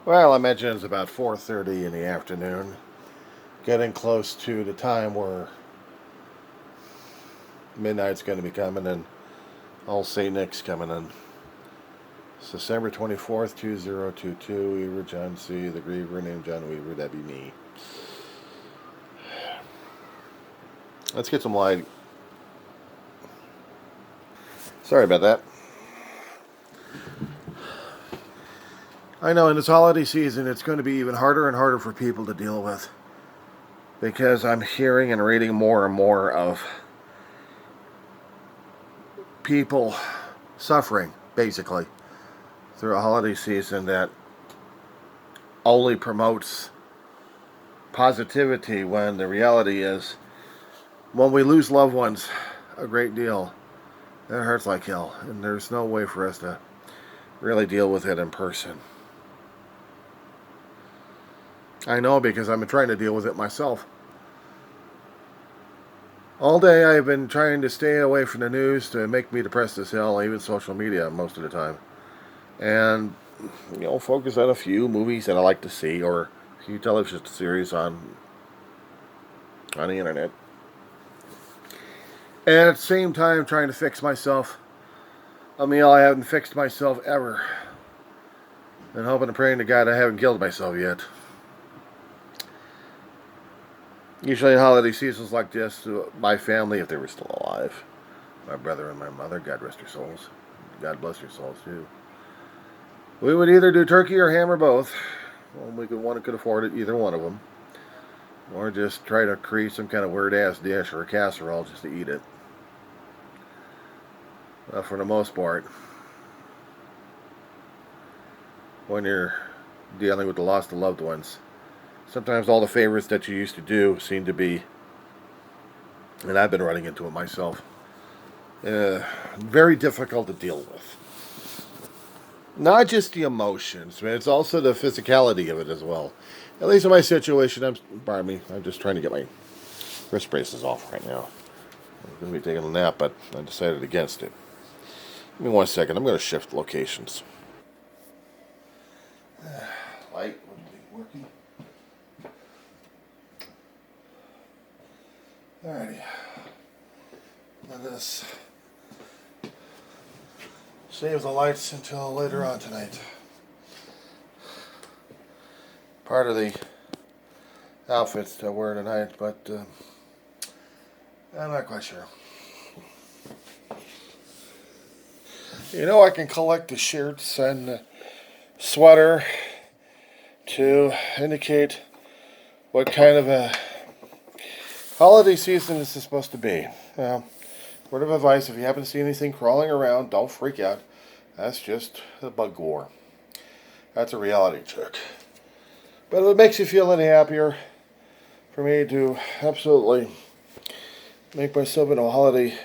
Well, I imagine it's about 4:30 in the afternoon, getting close to the time where midnight's going to be coming and all St. Nick's coming in. It's December 24th, 2022. Weaver, John C., the Griever, named John Weaver. That'd be me. Let's get some light. Sorry about that. I know in this holiday season it's going to be even harder and harder for people to deal with because I'm hearing and reading more and more of people suffering, basically, through a holiday season that only promotes positivity when the reality is when we lose loved ones a great deal, it hurts like hell, and there's no way for us to really deal with it in person. I know because I've been trying to deal with it myself. All day I've been trying to stay away from the news to make me depressed as hell, even social media most of the time. And, focus on a few movies that I like to see or a few television series on the internet. And at the same time trying to fix myself a meal I haven't fixed myself ever. And hoping and praying to God I haven't killed myself yet. Usually in holiday seasons like this, my family, if they were still alive, my brother and my mother, God rest their souls, God bless their souls too, we would either do turkey or ham or both. Well, one could afford it, either one of them. Or just try to create some kind of weird-ass dish or a casserole just to eat it. For the most part, when you're dealing with the loss of loved ones, sometimes all the favorites that you used to do seem to be, and I've been running into it myself, very difficult to deal with. Not just the emotions, but it's also the physicality of it as well. At least in my situation, I'm just trying to get my wrist braces off right now. I'm going to be taking a nap, but I decided against it. Give me 1 second. I'm going to shift locations. Light wouldn't be working. Alrighty. Let us save the lights until later on tonight. Part of the outfits to wear tonight, but I'm not quite sure. I can collect the shirts and the sweater to indicate what kind of a holiday season this is supposed to be. Word of advice, if you happen to see anything crawling around, don't freak out. That's just a bug war. That's a reality check. But if it makes you feel any happier for me to absolutely make myself into a holiday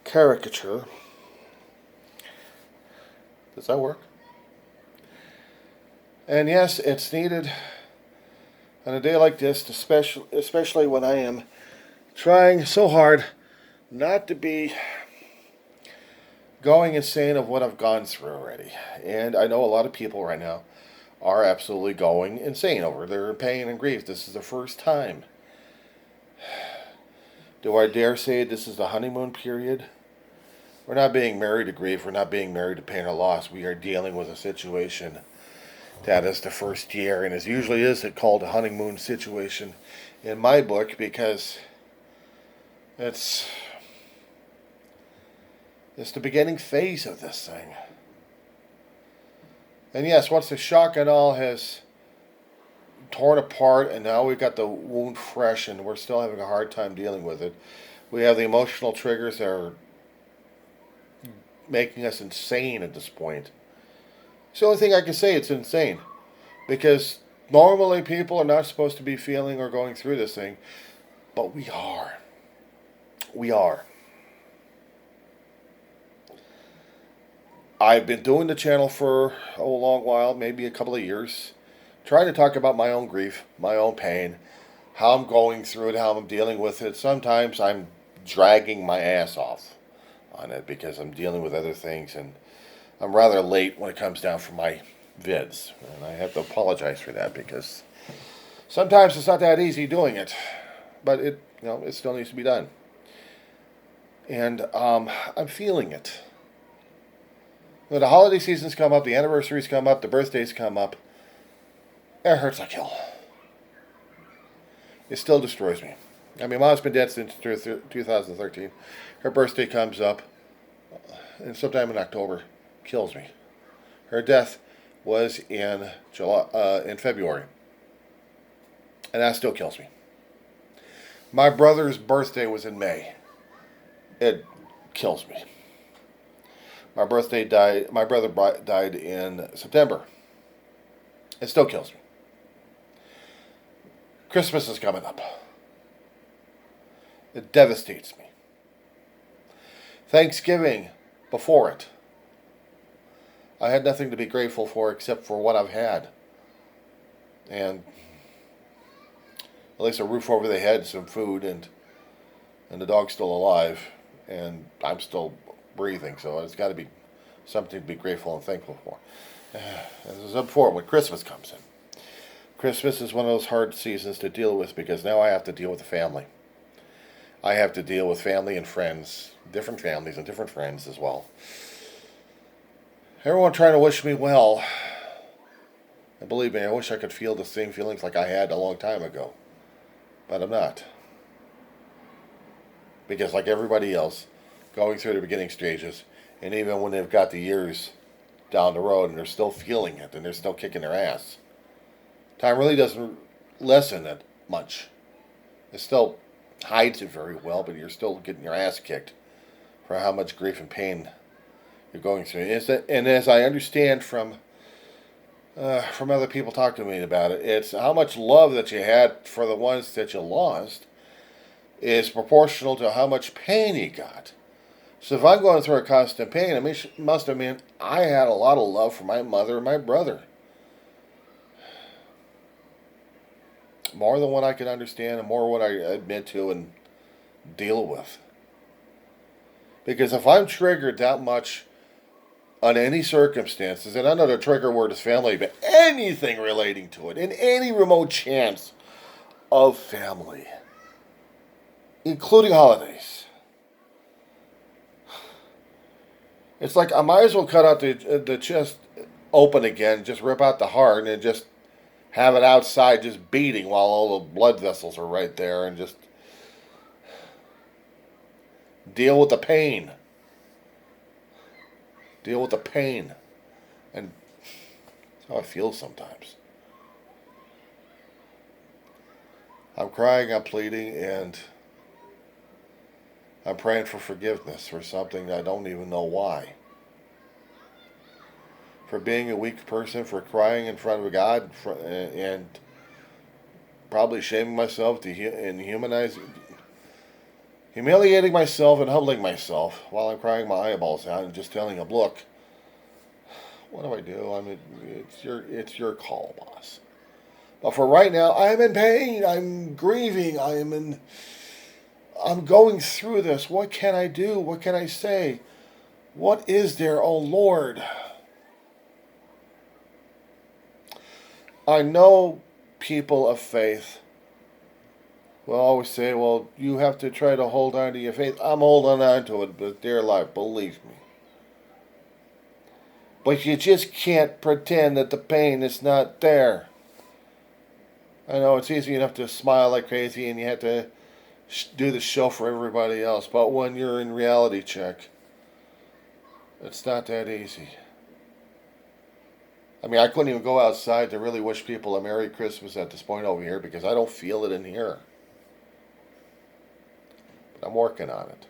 caricature, does that work? And yes, it's needed on a day like this, especially when I am trying so hard not to be going insane of what I've gone through already. And I know a lot of people right now are absolutely going insane over their pain and grief. This is the first time. Do I dare say this is the honeymoon period? We're not being married to grief. We're not being married to pain or loss. We are dealing with a situation that is the first year, and as usually is it called a honeymoon situation in my book because it's the beginning phase of this thing. And yes, once the shock and all has torn apart and now we've got the wound fresh and we're still having a hard time dealing with it, we have the emotional triggers that are making us insane at this point. It's the only thing I can say, it's insane. Because normally people are not supposed to be feeling or going through this thing, but we are. We are. I've been doing the channel for a long while, maybe a couple of years, trying to talk about my own grief, my own pain, how I'm going through it, how I'm dealing with it. Sometimes I'm dragging my ass off on it because I'm dealing with other things and I'm rather late when it comes down for my vids. And I have to apologize for that because sometimes it's not that easy doing it. But it still needs to be done. And I'm feeling it. When the holiday seasons come up, the anniversaries come up, the birthdays come up, it hurts like hell. It still destroys me. I mean, Mom's been dead since 2013. Her birthday comes up, and sometime in October, kills me. Her death was in February, and that still kills me. My brother's birthday was in May. It kills me. My brother died in September. It still kills me. Christmas is coming up. It devastates me. Thanksgiving, before it, I had nothing to be grateful for except for what I've had. And at least a roof over the head, some food, and the dog's still alive, and I'm still breathing, so it's got to be something to be grateful and thankful for. As I said before, when Christmas comes in, Christmas is one of those hard seasons to deal with because now I have to deal with the family. I have to deal with family and friends, different families and different friends as well. Everyone trying to wish me well. And believe me, I wish I could feel the same feelings like I had a long time ago. But I'm not. Because like everybody else, going through the beginning stages, and even when they've got the years down the road and they're still feeling it and they're still kicking their ass, time really doesn't lessen it much. It still hides it very well, but you're still getting your ass kicked for how much grief and pain you're going through. And as I understand from other people talking to me about it, it's how much love that you had for the ones that you lost is proportional to how much pain you got. So if I'm going through a constant pain, it must have meant I had a lot of love for my mother and my brother. More than what I can understand and more what I admit to and deal with. Because if I'm triggered that much on any circumstances, and I know the trigger word is family, but anything relating to it, in any remote chance of family, including holidays, it's like I might as well cut out the chest open again, just rip out the heart, and just have it outside just beating while all the blood vessels are right there, and just deal with the pain. Deal with the pain. And that's how I feel sometimes. I'm crying, I'm pleading, and I'm praying for forgiveness for something I don't even know why. For being a weak person, for crying in front of God, and probably shaming myself and humiliating myself and humbling myself while I'm crying my eyeballs out and just telling him, look, what do I do? I mean, it's your call, boss. But for right now, I'm in pain. I'm grieving. I'm going through this. What can I do? What can I say? What is there, oh Lord? I know people of faith will always say, well, you have to try to hold on to your faith. I'm holding on to it, but dear life, believe me. But you just can't pretend that the pain is not there. I know it's easy enough to smile like crazy and you have to do the show for everybody else, but when you're in reality check, it's not that easy. I mean, I couldn't even go outside to really wish people a Merry Christmas at this point over here because I don't feel it in here. But I'm working on it.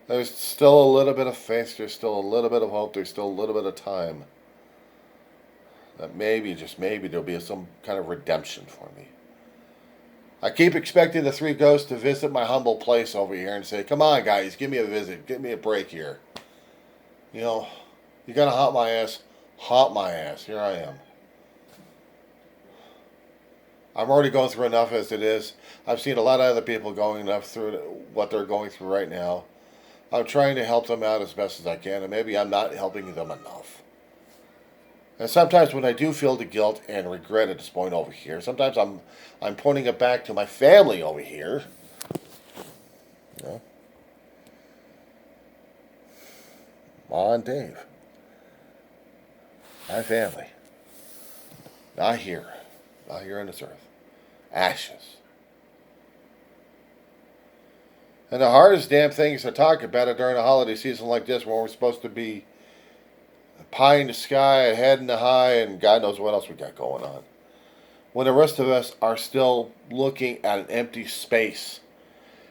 There's still a little bit of faith, there's still a little bit of hope, there's still a little bit of time. That maybe, just maybe, there'll be some kind of redemption for me. I keep expecting the three ghosts to visit my humble place over here and say, come on guys, give me a visit, give me a break here. You know, you're going to haunt my ass. Haunt my ass. Here I am. I'm already going through enough as it is. I've seen a lot of other people going enough through what they're going through right now. I'm trying to help them out as best as I can, and maybe I'm not helping them enough. And sometimes when I do feel the guilt and regret at this point over here, sometimes I'm pointing it back to my family over here. You know, Ma and Dave. My family. Not here. Not here on this earth. Ashes. And the hardest damn thing is to talk about it during a holiday season like this when we're supposed to be pie in the sky, head in the high, and God knows what else we got going on. When the rest of us are still looking at an empty space.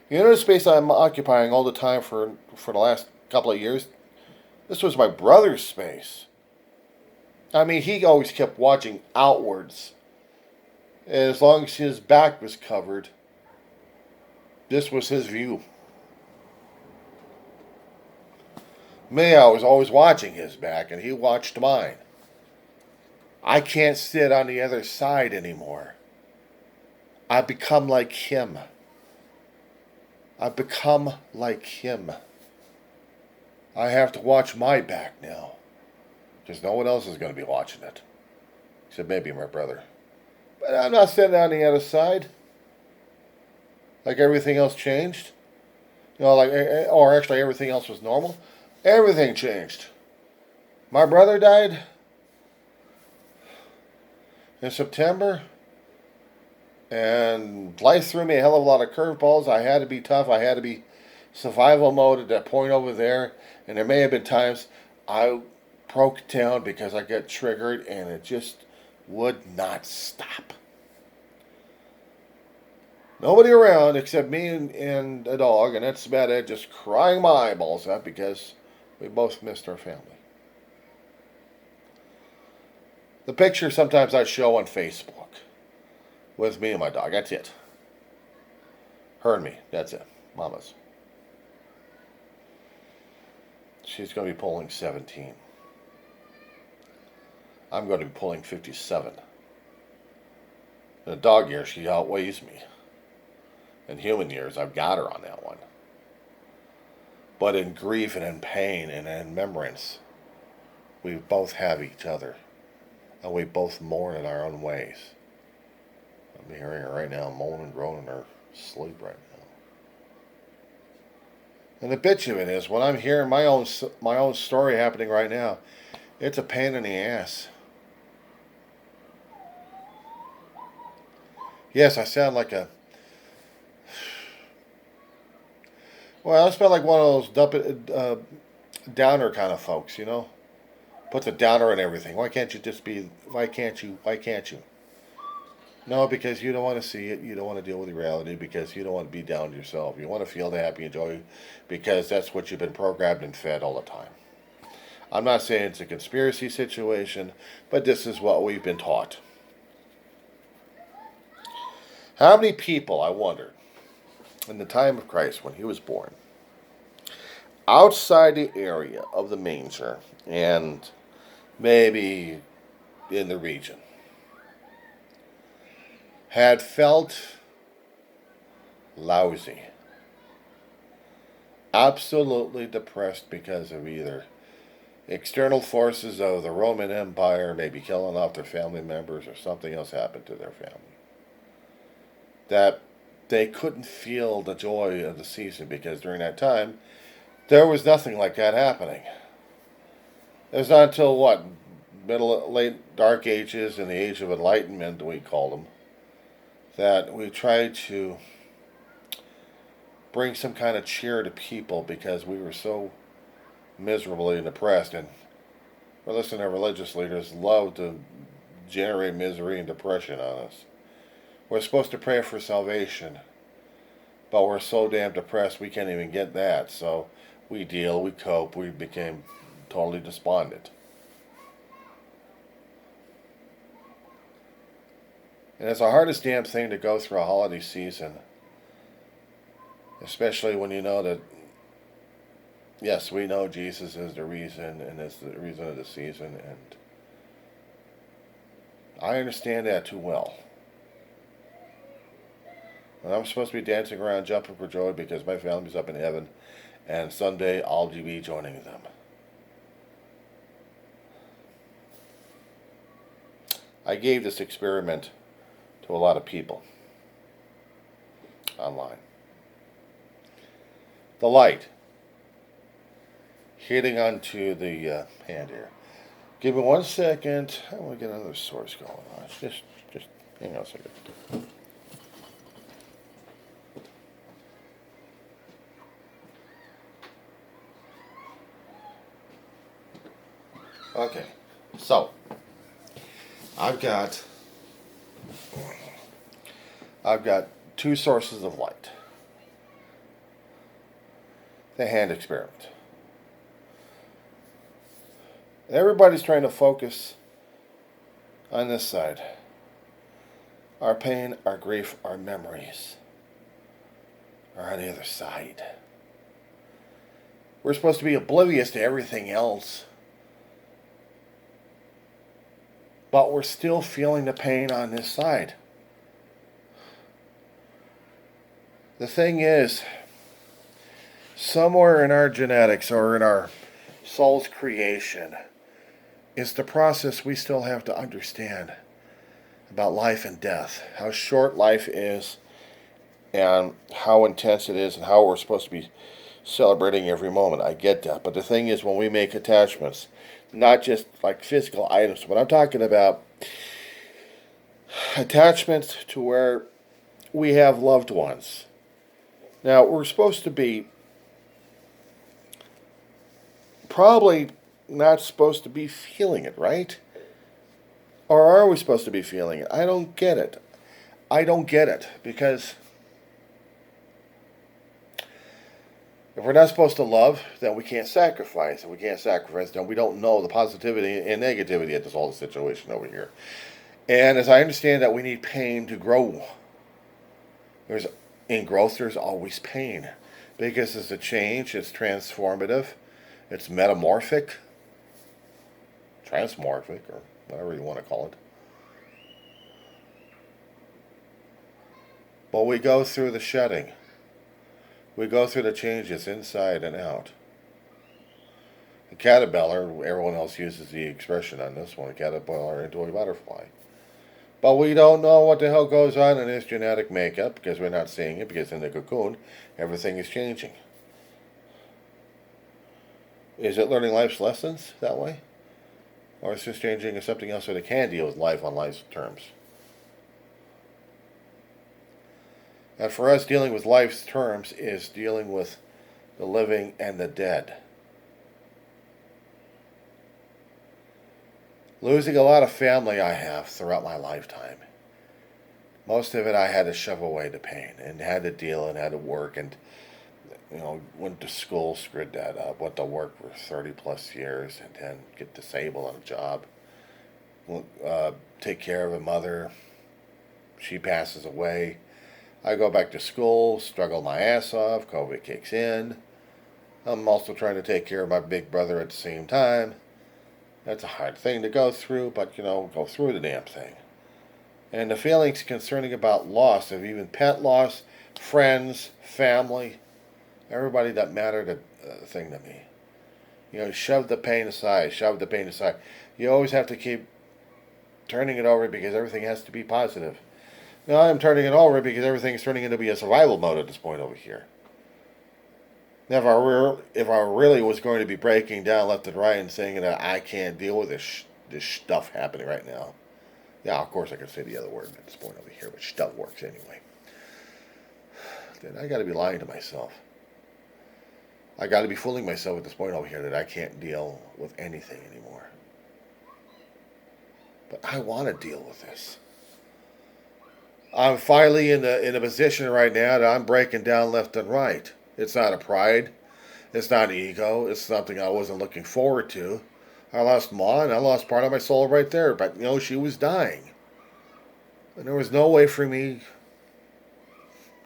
You know the space I'm occupying all the time for the last couple of years? This was my brother's space. I mean, he always kept watching outwards. And as long as his back was covered, this was his view. Me, I was always watching his back, and he watched mine. I can't sit on the other side anymore. I've become like him. I've become like him. I have to watch my back now. Because no one else is going to be watching it. Except maybe my brother. But I'm not sitting on the other side. Like everything else changed. You know, or actually everything else was normal. Everything changed. My brother died in September. And life threw me a hell of a lot of curveballs. I had to be tough. I had to be survival mode at that point over there. And there may have been times I broke down because I got triggered and it just would not stop. Nobody around except me and a dog, and that's about it, just crying my eyeballs out because we both missed our family. The picture sometimes I show on Facebook with me and my dog, that's it. Her and me, that's it. Mama's. She's going to be pulling 17. I'm going to be pulling 57. In a dog year, she outweighs me. In human years, I've got her on that one. But in grief and in pain and in remembrance, we both have each other. And we both mourn in our own ways. I'm hearing her right now moan and groan in her sleep right now. And the bitch of it is, when I'm hearing my own story happening right now, it's a pain in the ass. Yes, I sound like a... Well, I sound like one of those downer kind of folks, you know? Puts a downer in everything. Why can't you just be... Why can't you? No, because you don't want to see it. You don't want to deal with the reality because you don't want to be down yourself. You want to feel the happy and joy because that's what you've been programmed and fed all the time. I'm not saying it's a conspiracy situation, but this is what we've been taught. How many people, I wondered, in the time of Christ when he was born, outside the area of the manger and maybe in the region, had felt lousy, absolutely depressed because of either external forces of the Roman Empire, maybe killing off their family members or something else happened to their family. That they couldn't feel the joy of the season because during that time, there was nothing like that happening. It was not until late Dark Ages and the Age of Enlightenment, we called them, that we tried to bring some kind of cheer to people because we were so miserably depressed. And we're listening to religious leaders love to generate misery and depression on us. We're supposed to pray for salvation, but we're so damn depressed we can't even get that. So we cope, we became totally despondent. And it's the hardest damn thing to go through a holiday season, especially when you know that, yes, we know Jesus is the reason, and it's the reason of the season, and I understand that too well. And I'm supposed to be dancing around, jumping for joy because my family's up in heaven, and someday I'll be joining them. I gave this experiment to a lot of people online. The light hitting onto the hand here. Give me 1 second. I want to get another source going on. Just hang on a second. Okay, so I've got two sources of light. The hand experiment. Everybody's trying to focus on this side. Our pain, our grief, our memories are on the other side. We're supposed to be oblivious to everything else, but we're still feeling the pain on this side. The thing is, somewhere in our genetics or in our soul's creation is the process we still have to understand about life and death, how short life is and how intense it is and how we're supposed to be celebrating every moment. I get that. But the thing is, when we make attachments, not just like physical items, but I'm talking about attachments to where we have loved ones. Now, we're supposed to be probably not supposed to be feeling it, right? Or are we supposed to be feeling it? I don't get it. I don't get it because if we're not supposed to love, then we can't sacrifice. If we can't sacrifice, then we don't know the positivity and negativity of this whole situation over here. And as I understand that we need pain to grow. In growth, there's always pain. Because it's a change, it's transformative, it's metamorphic, transmorphic, or whatever you want to call it. But we go through the shedding. We go through the changes inside and out. The caterpillar, everyone else uses the expression on this one, a caterpillar into a butterfly. But we don't know what the hell goes on in his genetic makeup because we're not seeing it, because in the cocoon, everything is changing. Is it learning life's lessons that way? Or is it just changing to something else so it can deal with life on life's terms? And for us, dealing with life's terms is dealing with the living and the dead. Losing a lot of family I have throughout my lifetime. Most of it I had to shove away the pain and had to deal and had to work and went to school, screwed that up, went to work for 30 plus years and then get disabled on a job. Take care of a mother. She passes away. I go back to school, struggle my ass off, COVID kicks in. I'm also trying to take care of my big brother at the same time. That's a hard thing to go through, but go through the damn thing. And the feelings concerning about loss of even pet loss, friends, family, everybody that mattered a thing to me. Shove the pain aside, You always have to keep turning it over because everything has to be positive. Now I'm turning it over because everything is turning into be a survival mode at this point over here. Now, if I really was going to be breaking down left and right and saying that I can't deal with this stuff happening right now, yeah, of course I could say the other word at this point over here, but stuff works anyway. Then I got to be lying to myself. I got to be fooling myself at this point over here that I can't deal with anything anymore. But I want to deal with this. I'm finally in a position right now that I'm breaking down left and right. It's not a pride. It's not an ego. It's something I wasn't looking forward to. I lost Ma, and I lost part of my soul right there. But, she was dying. And there was no way for me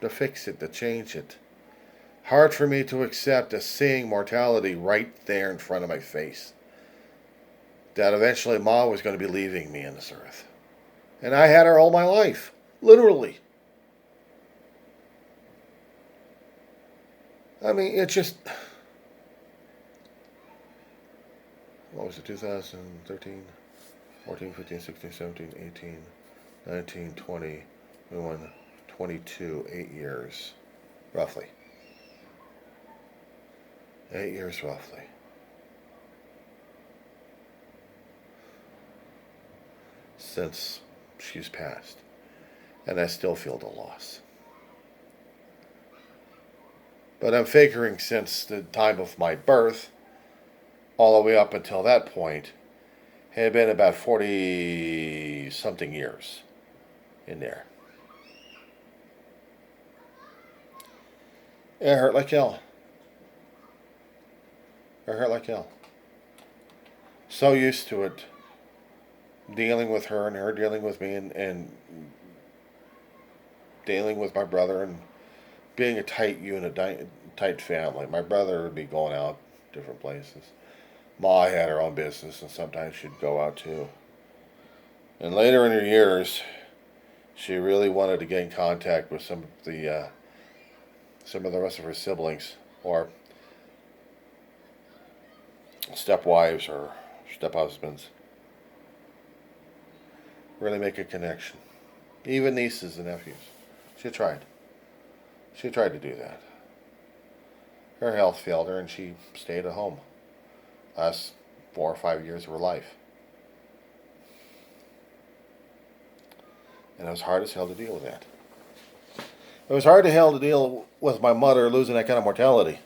to fix it, to change it. Hard for me to accept a seeing mortality right there in front of my face. That eventually Ma was going to be leaving me on this earth. And I had her all my life. Literally. I mean, it just... What was it, 2013? 14, 15, 16, 17, 18, 19, 20, 21, 22, 8 years, roughly. 8 years, roughly. Since she's passed. And I still feel the loss. But I'm figuring since the time of my birth, all the way up until that point, had been about 40 something years in there. It hurt like hell. It hurt like hell. So used to it, dealing with her and her dealing with me and dealing with my brother and being a tight unit, tight family. My brother would be going out different places. Ma had her own business, and sometimes she'd go out too. And later in her years, she really wanted to get in contact with some of the rest of her siblings, or stepwives or step-husbands. Really make a connection. Even nieces and nephews. She tried. She tried to do that. Her health failed her, and she stayed at home. Last 4 or 5 years of her life. And it was hard as hell to deal with that. It was hard as hell to deal with my mother losing that kind of mortality.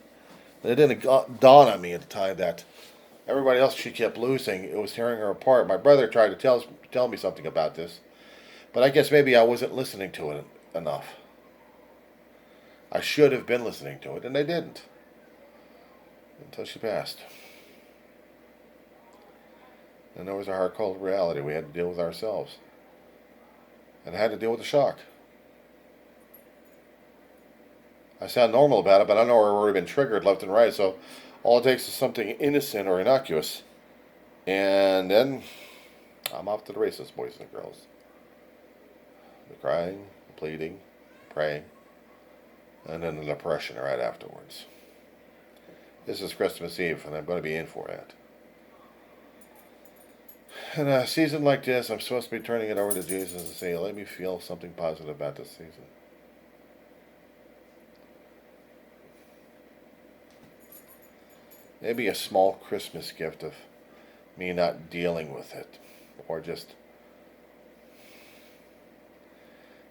It didn't dawn on me at the time that everybody else she kept losing, it was tearing her apart. My brother tried to tell me something about this, but I guess maybe I wasn't listening to it enough. I should have been listening to it, and I didn't. Until she passed. And there was a hard, cold reality we had to deal with ourselves. And I had to deal with the shock. I sound normal about it, but I know I've already been triggered left and right, so all it takes is something innocent or innocuous. And then I'm off to the races, boys and girls. The crying, the pleading, praying, and then the depression right afterwards. This is Christmas Eve, and I'm going to be in for it. In a season like this, I'm supposed to be turning it over to Jesus and say, let me feel something positive about this season. Maybe a small Christmas gift of me not dealing with it, or just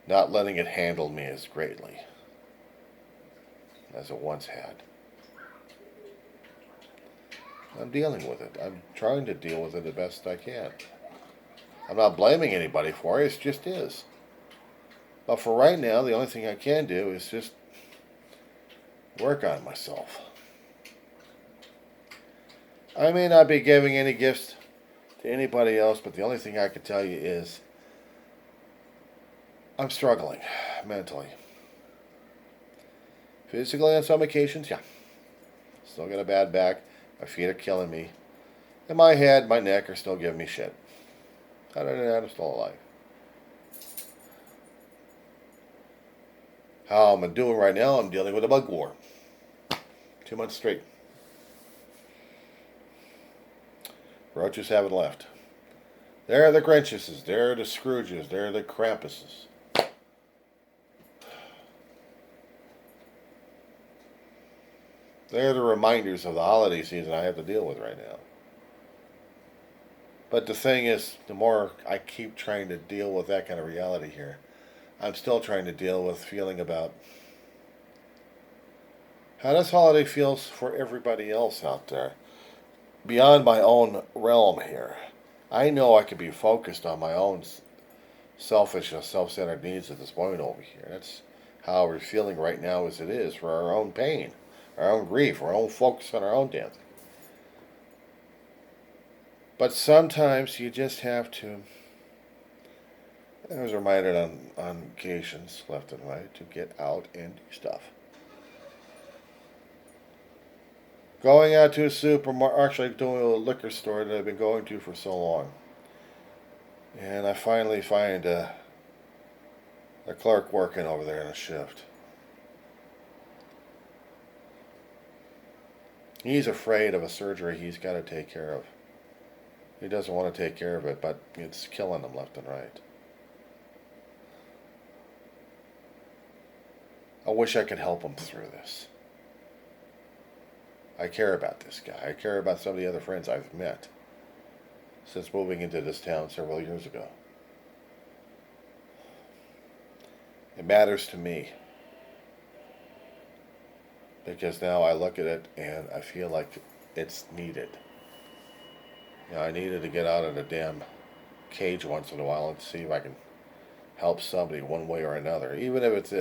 not letting it handle me as greatly as it once had. I'm dealing with it. I'm trying to deal with it the best I can. I'm not blaming anybody for it. It just is. But for right now, the only thing I can do is just work on myself. I may not be giving any gifts to anybody else, but the only thing I can tell you is I'm struggling mentally. Physically on some occasions, yeah. Still got a bad back. My feet are killing me. And my head, my neck are still giving me shit. Other than that, I'm still alive. How am I doing right now? I'm dealing with a bug war. 2 months straight. Roaches haven't left. There are the Grinches. There are the Scrooges. There are the Krampuses. They're the reminders of the holiday season I have to deal with right now. But the thing is, the more I keep trying to deal with that kind of reality here, I'm still trying to deal with feeling about how this holiday feels for everybody else out there, beyond my own realm here. I know I can be focused on my own selfish and self-centered needs at this point over here. That's how we're feeling right now as it is, for our own pain, our own grief, our own focus on our own death. But sometimes you just have to, I was reminded on occasions, left and right, to get out and do stuff. Going out to a supermarket, actually doing a liquor store that I've been going to for so long. And I finally find a clerk working over there in a shift. He's afraid of a surgery he's got to take care of. He doesn't want to take care of it, but it's killing him left and right. I wish I could help him through this. I care about this guy. I care about some of the other friends I've met since moving into this town several years ago. It matters to me because now I look at it and I feel like it's needed. I needed to get out of the damn cage once in a while and see if I can help somebody one way or another, even if it's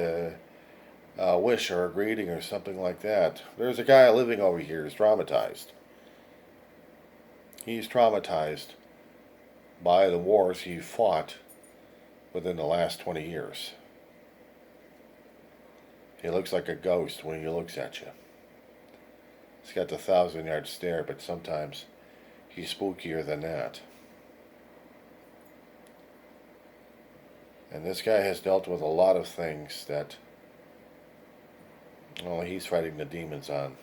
a wish or a greeting or something like that. There's a guy living over here who's traumatized. He's traumatized by the wars he fought within the last 20 years. He looks like a ghost when he looks at you. He's got the 1,000-yard stare, but sometimes he's spookier than that. And this guy has dealt with a lot of things that, well, he's fighting the demons on.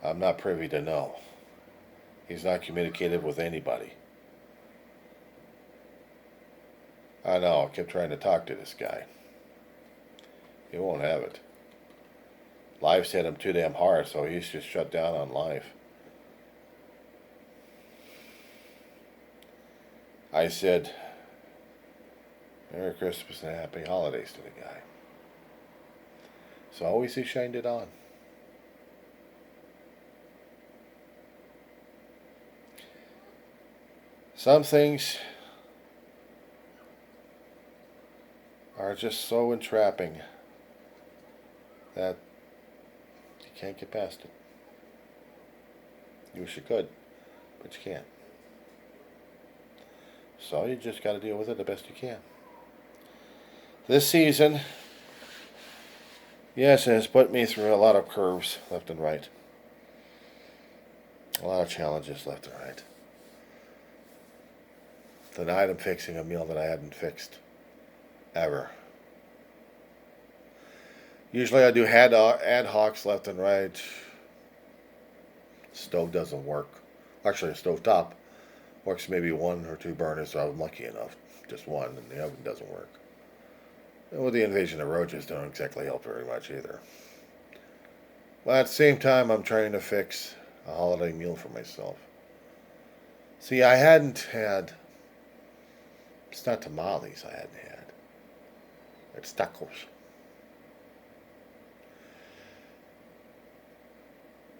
I'm not privy to know. He's not communicative with anybody. I know, I kept trying to talk to this guy. He won't have it. Life's hit him too damn hard, so he's just shut down on life. I said, Merry Christmas and Happy Holidays to the guy. So always he shined it on. Some things are just so entrapping that you can't get past it. You wish you could, but you can't. So you just got to deal with it the best you can. This season, yes, it has put me through a lot of curves left and right. A lot of challenges left and right. Tonight I'm fixing a meal that I hadn't fixed ever. Usually I do ad hocs left and right. Stove doesn't work. Actually, a stove top works maybe one or two burners, so I'm lucky enough. Just one, and the oven doesn't work. And with the invasion of roaches, don't exactly help very much either. But at the same time, I'm trying to fix a holiday meal for myself. See, I hadn't had... It's not tamales I hadn't had. It's tacos.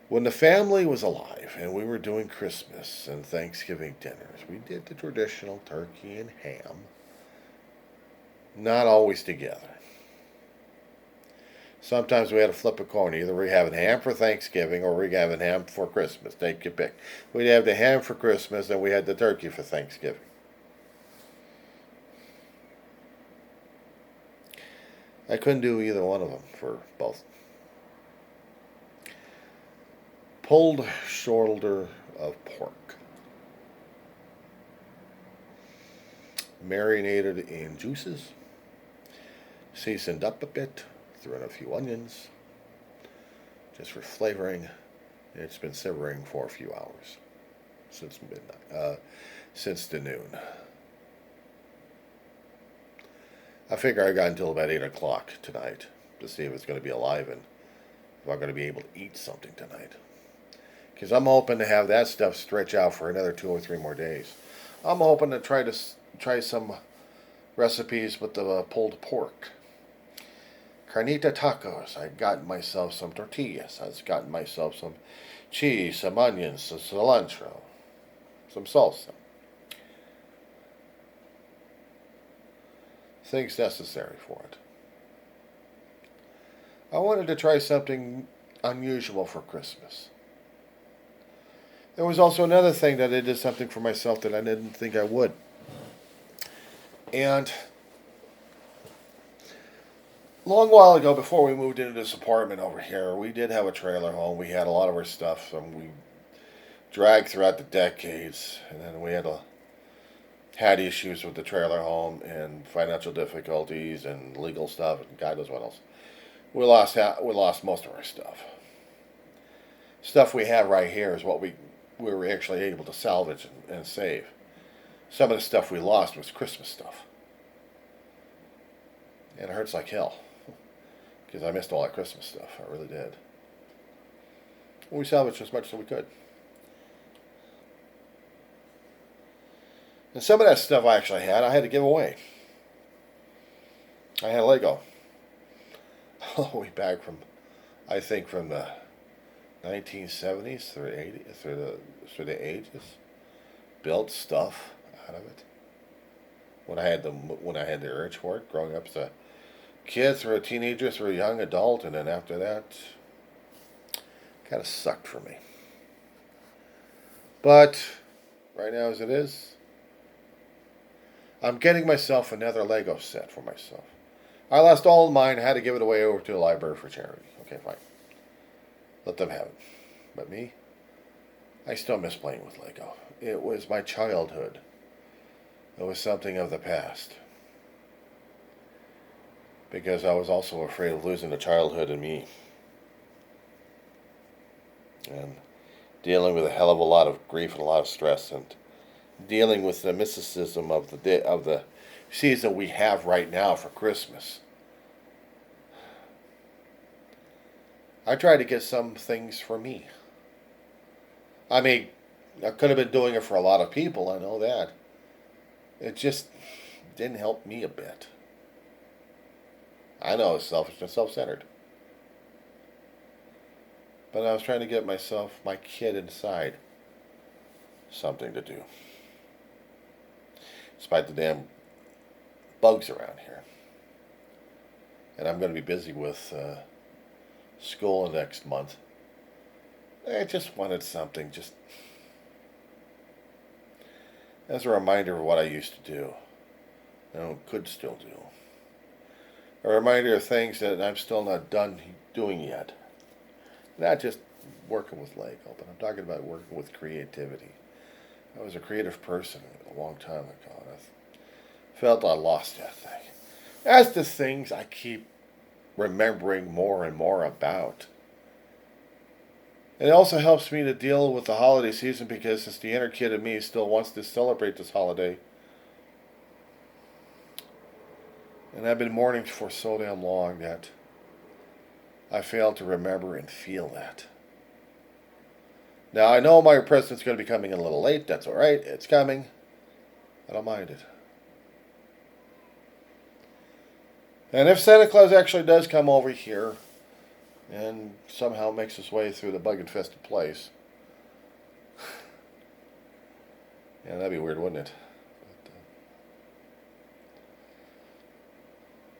When the family was alive and we were doing Christmas and Thanksgiving dinners, we did the traditional turkey and ham. Not always together. Sometimes we had to flip a coin. Either we having ham for Thanksgiving or we having ham for Christmas. Take your pick. We'd have the ham for Christmas and we had the turkey for Thanksgiving. I couldn't do either one of them for both. Pulled shoulder of pork. Marinated in juices. Seasoned up a bit. Threw in a few onions. Just for flavoring. It's been simmering for a few hours. Since midnight. Since the noon. I figure I got until about 8 o'clock tonight to see if it's going to be alive and if I'm going to be able to eat something tonight. Because I'm hoping to have that stuff stretch out for another 2 or 3 more days. I'm hoping to try some recipes with the pulled pork. Carnita tacos. I got myself some tortillas. I've gotten myself some cheese, some onions, some cilantro, some salsa. Things necessary for it. I wanted to try something unusual for Christmas. There was also another thing that I did something for myself that I didn't think I would. And a long while ago, before we moved into this apartment over here, we did have a trailer home. We had a lot of our stuff, and we dragged throughout the decades. And then we had issues with the trailer home and financial difficulties and legal stuff and God knows what else. We lost most of our stuff. Stuff we have right here is what we we were actually able to salvage and save. Some of the stuff we lost was Christmas stuff. And it hurts like hell. Because I missed all that Christmas stuff. I really did. We salvaged as much as we could. And some of that stuff I actually had, I had to give away. I had Lego. All the way back from, I think, from the 1970s through the ages. Built stuff out of it. When I had the urge for it, growing up as a kid, through a teenager, through a young adult, and then after that, kind of sucked for me. But right now, as it is, I'm getting myself another Lego set for myself. I lost all of mine. I had to give it away over to a library for charity. Okay, fine. Let them have it. But me, I still miss playing with Lego. It was my childhood. It was something of the past. Because I was also afraid of losing the childhood in me. And dealing with a hell of a lot of grief and a lot of stress, and dealing with the mysticism of the season we have right now for Christmas. I tried to get some things for me. I mean, I could have been doing it for a lot of people, I know that. It just didn't help me a bit. I know it's selfish and self-centered. But I was trying to get myself, my kid inside, something to do. Despite the damn bugs around here. And I'm going to be busy with school next month. I just wanted something, just as a reminder of what I used to do. Could still do. A reminder of things that I'm still not done doing yet. Not just working with Lego, but I'm talking about working with creativity. I was a creative person a long time ago, and I felt I lost that thing. That's the things I keep remembering more and more about. It also helps me to deal with the holiday season because it's the inner kid in me still wants to celebrate this holiday. And I've been mourning for so damn long that I fail to remember and feel that. Now, I know my present's going to be coming in a little late. That's all right. It's coming. I don't mind it. And if Santa Claus actually does come over here and somehow makes his way through the bug-infested place, yeah, that'd be weird, wouldn't it?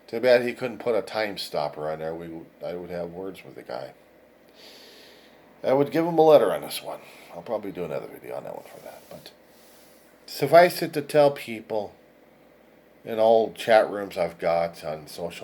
Too bad he couldn't put a time stopper on there. I would have words with the guy. I would give him a letter on this one. I'll probably do another video on that one for that. But suffice it to tell people in all chat rooms I've got on social